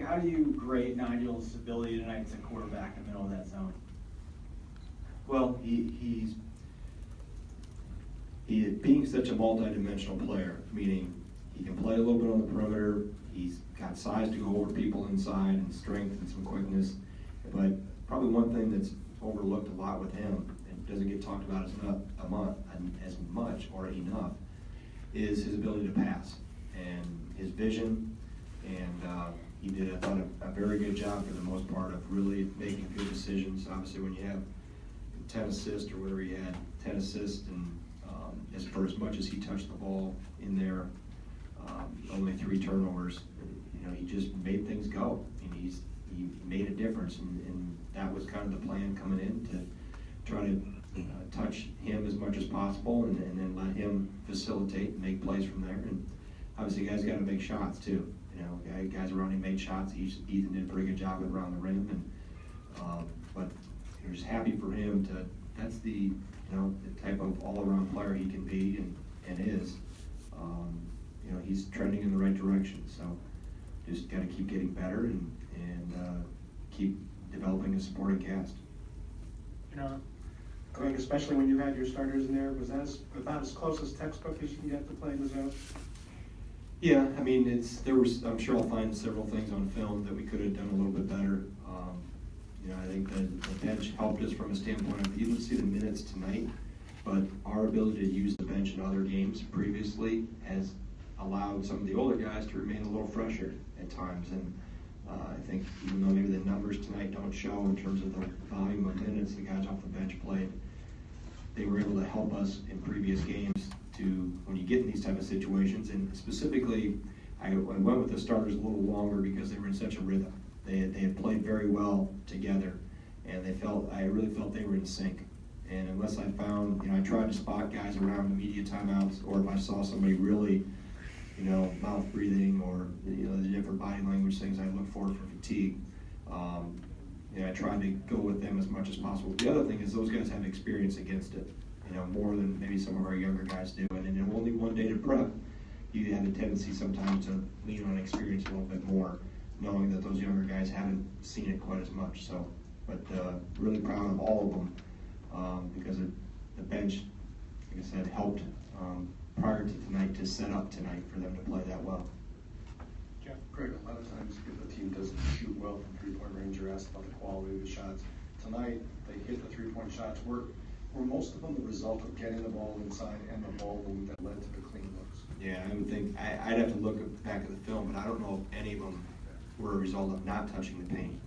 how do you grade Nigel's ability tonight to quarterback in the middle of that zone? Well, he's being such a multi-dimensional player, meaning he can play a little bit on the perimeter. He's got size to go over people inside and strength and some quickness. But probably one thing that's overlooked a lot with him and doesn't get talked about as much or enough is his ability to pass and his vision. And he did, I thought, a very good job for the most part of really making good decisions. Obviously, when you have 10 assists or whatever he had, 10 assists, and for as much as he touched the ball in there, only 3 turnovers. He just made things go. He made a difference, and that was kind of the plan coming in, to try to touch him as much as possible, and then let him facilitate and make plays from there. And obviously, guys got to make shots too. Guys around him made shots. Ethan did a pretty good job around the rim, and but you're just happy for him to. That's the type of all-around player he can be and is. He's trending in the right direction. So just got to keep getting better and keep developing a supporting cast. Greg, especially when you had your starters in there, was that about as close as textbook as you can get to playing the zone? Yeah, I'm sure I'll find several things on film that we could have done a little bit better. I think the bench helped us from a standpoint of, you didn't see the minutes tonight, but our ability to use the bench in other games previously has allowed some of the older guys to remain a little fresher at times. And I think even though maybe the numbers tonight don't show in terms of the volume of minutes the guys off the bench played, they were able to help us in previous games to, when you get in these type of situations. And specifically, I went with the starters a little longer because they were in such a rhythm. They had played very well together, and I really felt they were in sync. And unless I found, I tried to spot guys around the media timeouts, or if I saw somebody really, mouth breathing or the different body language things I look for fatigue. I tried to go with them as much as possible. The other thing is those guys have experience against it, more than maybe some of our younger guys do. And in only one day to prep, you have a tendency sometimes to lean on experience a little bit more, knowing that those younger guys haven't seen it quite as much. So, but really proud of all of them because the bench, like I said, helped prior to tonight to set up tonight for them to play that well. Jeff? Greg, a lot of times if the team doesn't shoot well from three-point range, you're asked about the quality of the shots. Tonight, they hit the three-point shots. Were most of them the result of getting the ball inside and the ball movement that led to the clean looks? Yeah, I would think, I'd have to look back at the film, but I don't know if any of them were a result of not touching the paint.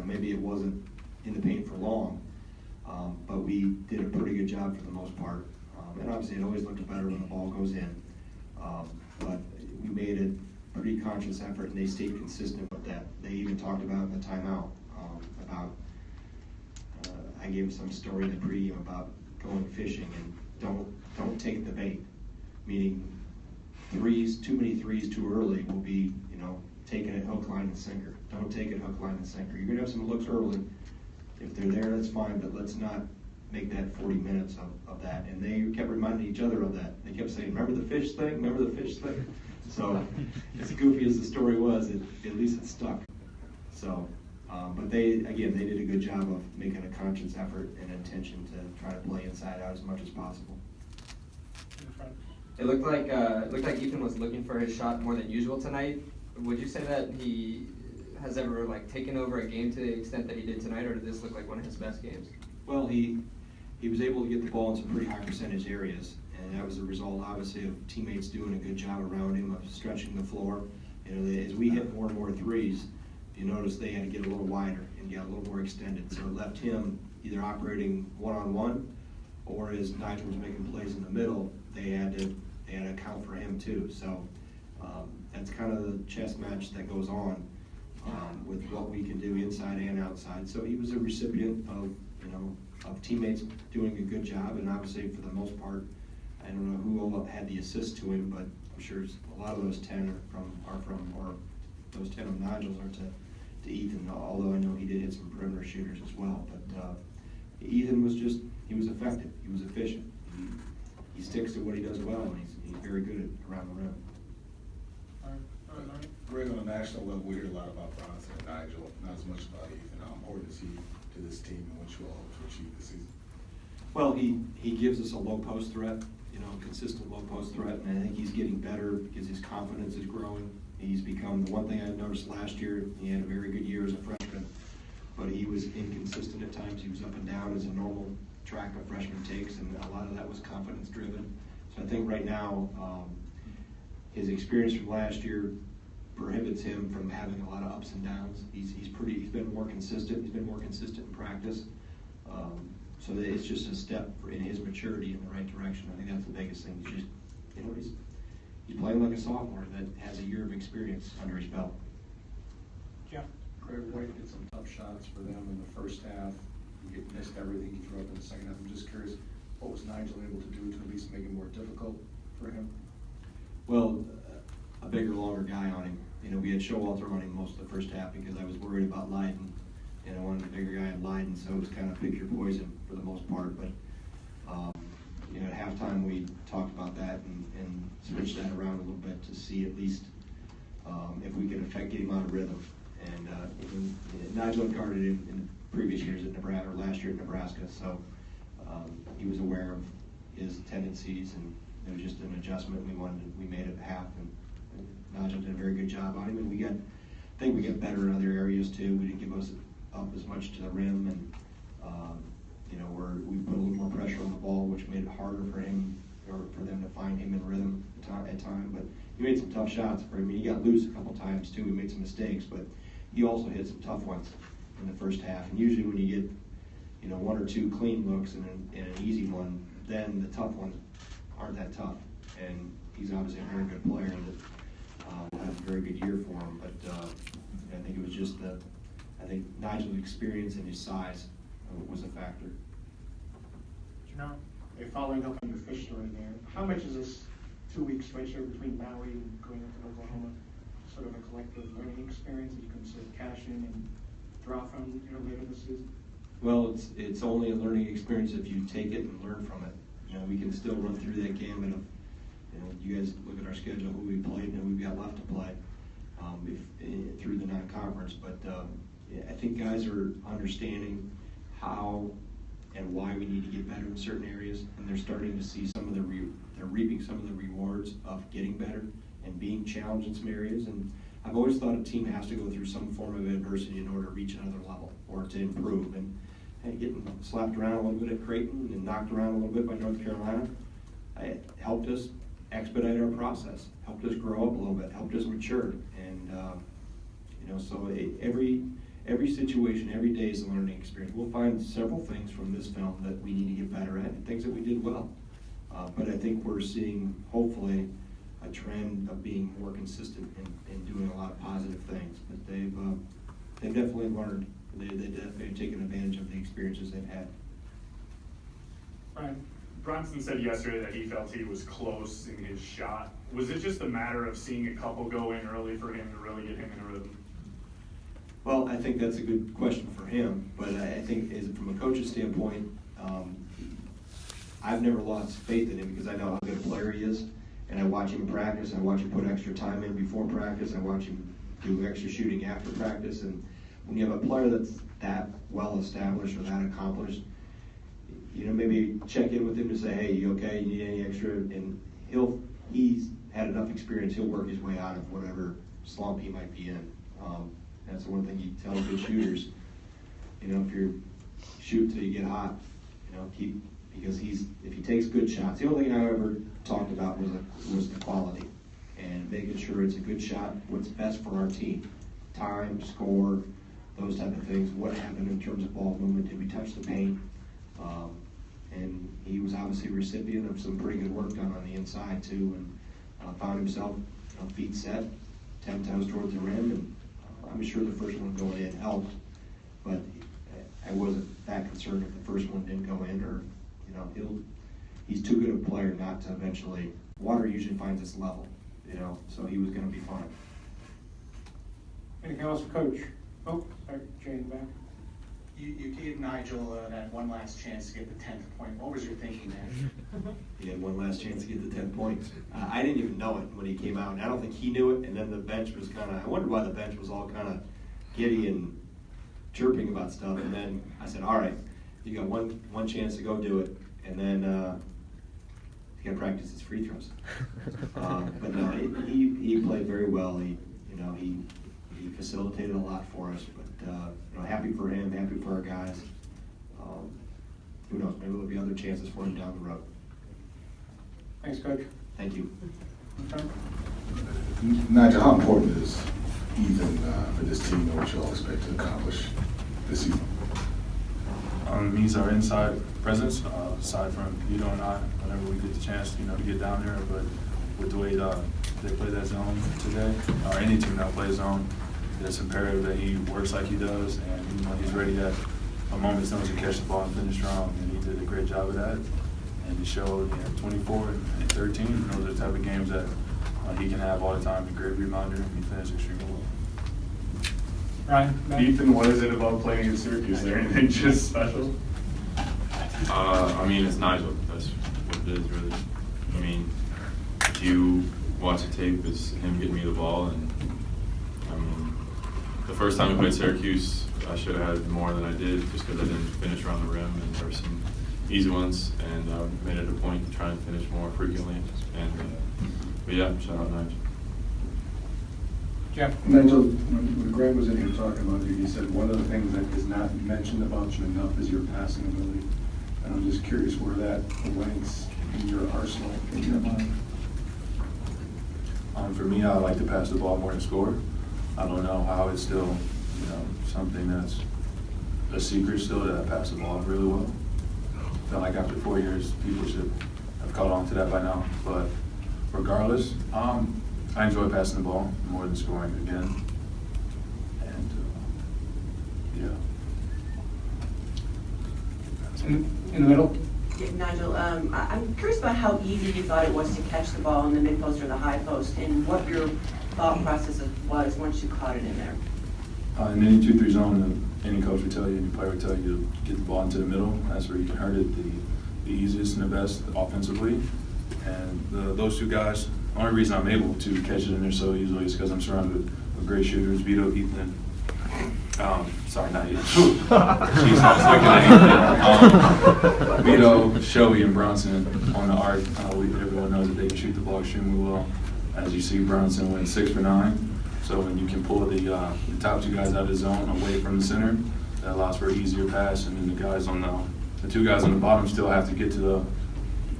Maybe it wasn't in the paint for long, but we did a pretty good job for the most part. And obviously it always looks better when the ball goes in. But we made a pretty conscious effort, and they stayed consistent with that. They even talked about in the timeout I gave some story in the pregame about going fishing and don't take the bait, meaning too many threes too early will be, taking it hook, line, and sinker. Don't take it hook, line, and sinker. You're going to have some looks early. If they're there, that's fine, but let's not make that 40 minutes of that. And they kept reminding each other of that. They kept saying, remember the fish thing? Remember the fish thing? So as goofy as the story was, at least it stuck. So, but they did a good job of making a conscious effort and intention to try to play inside out as much as possible. It looked like Ethan was looking for his shot more than usual tonight. Would you say that he has ever taken over a game to the extent that he did tonight, or did this look like one of his best games? Well, he was able to get the ball in some pretty high percentage areas, and that was a result, obviously, of teammates doing a good job around him of stretching the floor. As we hit more and more threes, you notice they had to get a little wider and get a little more extended, so it left him either operating one-on-one, or as Nigel was making plays in the middle, they had to account for him too. So that's kind of the chess match that goes on with what we can do inside and outside. So he was a recipient of teammates doing a good job, and obviously for the most part, I don't know who all had the assist to him, but I'm sure a lot of those 10 or those 10 of Nigel's are to Ethan. Although I know he did hit some perimeter shooters as well, but Ethan was he was effective. He was efficient. He sticks to what he does well, and he's very good at around the rim. All right. Greg, on a national level, we hear a lot about Bronson and Nigel, not as much about Ethan. How important is he to this team and what you all hope to achieve this season? Well, he gives us a low post threat, consistent low post threat, and I think he's getting better because his confidence is growing. He's become, the one thing I noticed last year, he had a very good year as a freshman, but he was inconsistent at times. He was up and down as a normal track a freshman takes, and a lot of that was confidence driven. So I think right now, his experience from last year prohibits him from having a lot of ups and downs. He's been more consistent. He's been more consistent in practice. So that it's just a step in his maturity in the right direction. I think that's the biggest thing. He's just, he's playing like a sophomore that has a year of experience under his belt. Jeff? Greg White hit some tough shots for them in the first half. He missed everything he threw up in the second half. I'm just curious, what was Nigel able to do to at least make it more difficult for him? Well, a bigger, longer guy on him. We had Showalter on him most of the first half because I was worried about Leiden, and I wanted a bigger guy at Leiden, so it was kind of pick your poison for the most part. But at halftime we talked about that and switched that around a little bit to see at least if we could get him out of rhythm. And Nigel had guarded him in previous years at Nebraska, or last year at Nebraska, so he was aware of his tendencies, and it was just an adjustment. We made it half, and Nigel did a very good job on him, and I think we got better in other areas too. We didn't give us up as much to the rim, and we put a little more pressure on the ball, which made it harder for him or for them to find him in rhythm at time. But he made some tough shots for him. He got loose a couple times too. He made some mistakes, but he also hit some tough ones in the first half. And usually when you get one or two clean looks and an easy one, then the tough ones aren't that tough. And he's obviously a very good player that will have a very good year for him. But I think it was just Nigel's experience and his size was a factor. Following up on your fish story there, how much is this 2-week switch here between Maui and going into Oklahoma sort of a collective learning experience that you can sort of cash in and draw from later this season? Well, it's only a learning experience if you take it and learn from it. We can still run through that gamut of, you guys look at our schedule, who we played and who we've got left to play through the non-conference. But I think guys are understanding how and why we need to get better in certain areas, and they're starting to see they're reaping some of the rewards of getting better and being challenged in some areas. And I've always thought a team has to go through some form of adversity in order to reach another level or to improve. And getting slapped around a little bit at Creighton and knocked around a little bit by North Carolina, it helped us expedite our process, helped us grow up a little bit, helped us mature. And so every situation, every day is a learning experience. We'll find several things from this film that we need to get better at, and things that we did well. But I think we're seeing, hopefully, a trend of being more consistent and doing a lot of positive things. But they've definitely learned. They've definitely taken advantage of the experiences they've had. Right. Bronson said yesterday that he felt he was close in his shot. Was it just a matter of seeing a couple go in early for him to really get him in a rhythm? Well, I think that's a good question for him, but I think from a coach's standpoint, I've never lost faith in him because I know how good a player he is, and I watch him practice, I watch him put extra time in before practice, I watch him do extra shooting after practice, and when you have a player that's that well established or that accomplished, maybe check in with him to say, hey, you okay, you need any extra, and he's had enough experience, he'll work his way out of whatever slump he might be in. That's the one thing you tell good shooters. If you're shoot till you get hot, because if he takes good shots. The only thing I ever talked about was the quality and making sure it's a good shot. What's best for our team? Time, score, those type of things. What happened in terms of ball movement? Did we touch the paint? And he was obviously a recipient of some pretty good work done on the inside too, and found himself feet set, 10 toes towards the rim, and I'm sure the first one going in helped, but I wasn't that concerned if the first one didn't go in, or he's too good a player not to eventually. Water usually finds its level, so he was going to be fine. Anything else for Coach? Oh, sorry, Jay in the back. You gave Nigel that one last chance to get the 10th point. What was your thinking there? He had one last chance to get the 10 points. I didn't even know it when he came out, and I don't think he knew it. And then the bench was I wondered why the bench was all kind of giddy and chirping about stuff. And then I said, all right, you got one chance to go do it. And then he's got to practice his free throws. But no, he played very well. He facilitated a lot for us. But happy for him, happy for our guys. Who knows? Maybe there'll be other chances for him down the road. Thanks, Coach. Thank you. Nigel, how important is Ethan for this team and what you all expect to accomplish this season? He's our inside presence, aside from Vito and I, whenever we get the chance, to get down there. But with the way they play that zone today, or any team that plays zone, it's imperative that he works like he does, and when he's ready at a moment's notice to catch the ball and finish strong. And he did a great job of that. And he showed 24 and 13. Those are the type of games that he can have all the time. A great rebounder, and he finished extremely well. Ryan? Matt? Ethan, what is it about playing in Syracuse? Is there anything just special? It's Nigel. That's what it is, really. If you watch the tape, it's him getting me the ball. And, the first time we played Syracuse, I should have had more than I did just because I didn't finish around the rim. And there were some easy ones, and made it a point to try and finish more frequently. But yeah, shout out Nigel. Jeff? Nigel, when Greg was in here talking about you, he said one of the things that is not mentioned about you enough is your passing ability. And I'm just curious where that ranks in your arsenal, in your mind. For me, I like to pass the ball more than score. I don't know how it's still, something that's a secret still, that I pass the ball really well. I feel like after 4 years, people should have caught on to that by now. But regardless, I enjoy passing the ball more than scoring again. And In the middle? Yeah, Nigel, I'm curious about how easy you thought it was to catch the ball in the mid post or the high post, and what your thought process was once you caught it in there. In any 2-3 zone, any coach would tell you, any player would tell you to get the ball into the middle. That's where you can hurt it the easiest and the best offensively. And those two guys, the only reason I'm able to catch it in there so easily is because I'm surrounded with great shooters, Vito, Ethan. Sorry, not Ethan. Jeez, I was looking at Ethan. Vito, Shelby, and Bronson on the arc. Everyone knows that they can shoot the ball extremely well. As you see, Bronson went 6 for 9. So when you can pull the top two guys out of the zone away from the center, that allows for an easier pass. And then the two guys on the bottom still have to get to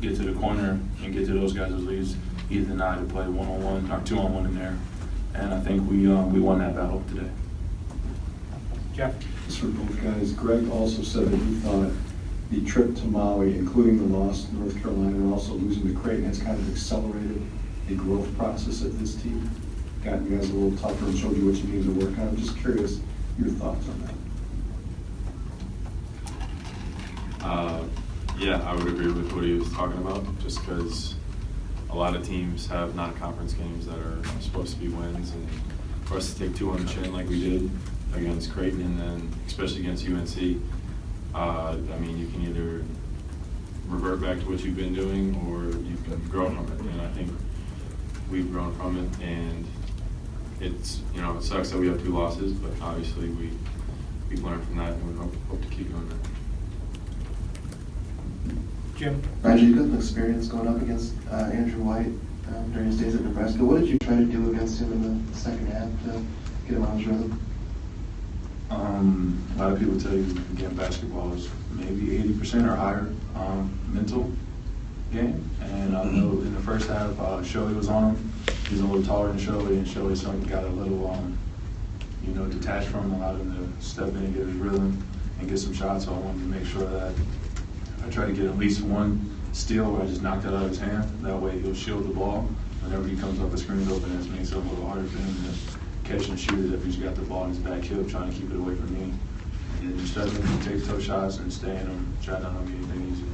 the corner and get to those guys' leads. Ethan and I to play 1-on-1 or 2-on-1 in there, and I think we won that battle today. Jeff? This for both guys. Greg also said that he thought the trip to Maui, including the loss to North Carolina and also losing to Creighton, has kind of accelerated the growth process of this team, gotten you guys a little tougher and showed you what you needed to work on. I'm just curious your thoughts on that. Yeah, I would agree with what he was talking about, just because a lot of teams have non-conference games that are supposed to be wins, and for us to take 2 on the chin like we did against Creighton, and then especially against UNC, you can either revert back to what you've been doing, or you can grow from it. And I think we've grown from it, and it's it sucks that we have 2 losses, but obviously we've learned from that, and we hope to keep doing that. Jim? Nigel, you got some experience going up against Andrew White during his days at Nebraska. What did you try to do against him in the second half to get him on his rhythm? A lot of people tell you, again, basketball is maybe 80% or higher mental game. And I know in the first half, Shelly was on him. He's a little taller than Shelly, and Shelly got a little, detached from him, allowed him to step in and get his rhythm and get some shots. So I wanted to make sure that I try to get at least one steal where I just knocked it out of his hand. That way he'll shield the ball. Whenever he comes up, the screen's open, it makes it a little harder for him to catch and shoot it if he's got the ball in his back hip, trying to keep it away from me. And just try to take toe shots and stay in them, try not to be anything easy.